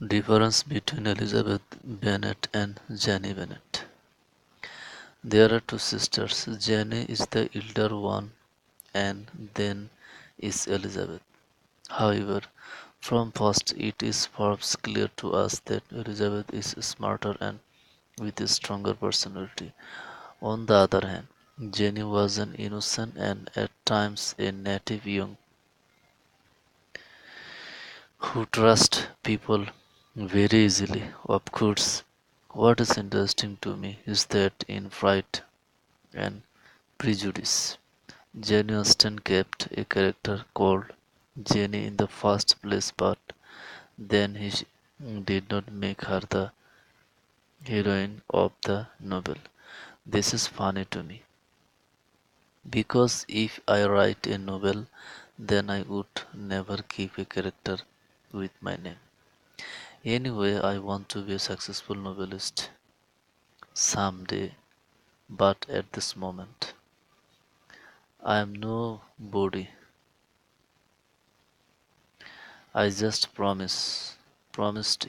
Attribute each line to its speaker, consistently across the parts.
Speaker 1: Difference between Elizabeth Bennet and Jenny Bennet. There are two sisters. Jenny is the elder one, and then is Elizabeth. However, from first it is perhaps clear to us that Elizabeth is smarter and with a stronger personality. On the other hand, Jenny was an innocent and at times a native young who trust people very easily. Of course, what is interesting to me is that in Pride and Prejudice, Jane Austen kept a character called Jenny in the first place, but then he did not make her the heroine of the novel. This is funny to me because if I write a novel, then I would never keep a character with my name. Anyway, I want to be a successful novelist someday, but at this moment, I am nobody. I just promised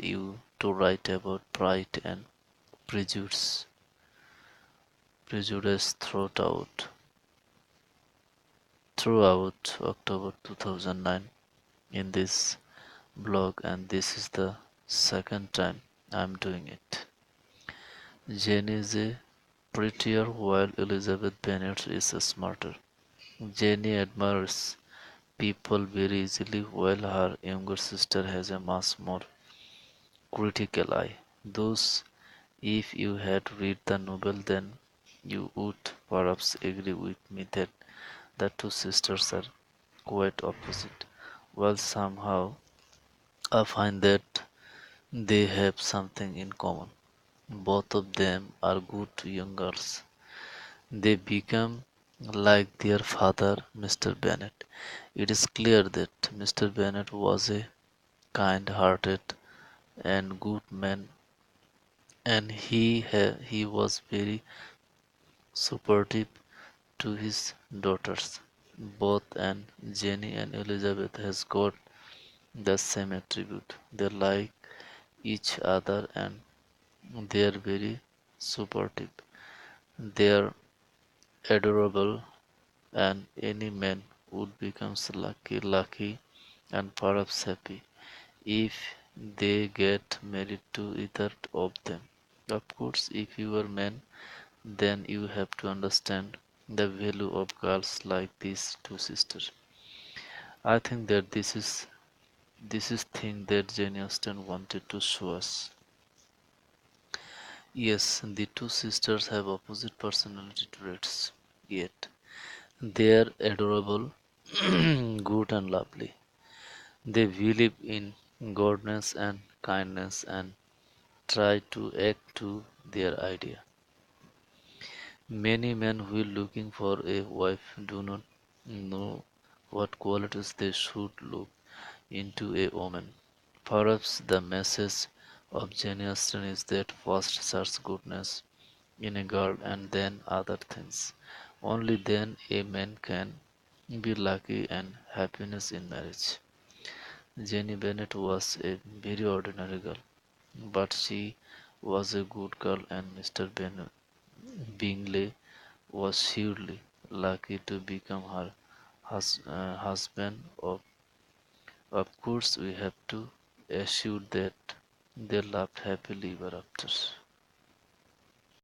Speaker 1: you to write about Pride and Prejudice, Prejudice throughout October 2009 in this blog, and this is the second time I'm doing it. Jane is a prettier while Elizabeth Bennet is smarter. Jenny admires people very easily while her younger sister has a much more critical eye. Thus, if you had read the novel, then you would perhaps agree with me that the two sisters are quite opposite. While somehow I find that they have something in common. Both of them are good young girls. They become like their father, Mr. Bennet. It is clear that Mr. Bennet was a kind hearted and good man, and he was very supportive to his daughters. Both and Jenny and Elizabeth has got the same attribute. They like each other and they are very supportive. They are adorable and any man would become lucky and perhaps happy if they get married to either of them. Of course, if you are man, then you have to understand the value of girls like these two sisters. I think that this is thing that Jane Austen wanted to show us. Yes, the two sisters have opposite personality traits, yet they are adorable, good and lovely. They believe in goodness and kindness and try to act to their idea. Many men who are looking for a wife do not know what qualities they should look into a woman. Perhaps the message of Jane Austen is that first search goodness in a girl and then other things. Only then a man can be lucky and happiness in marriage. Jenny Bennet was a very ordinary girl, but she was a good girl, and Mr. Bingley was surely lucky to become her husband. Of course, we have to assure that they lived happily ever after.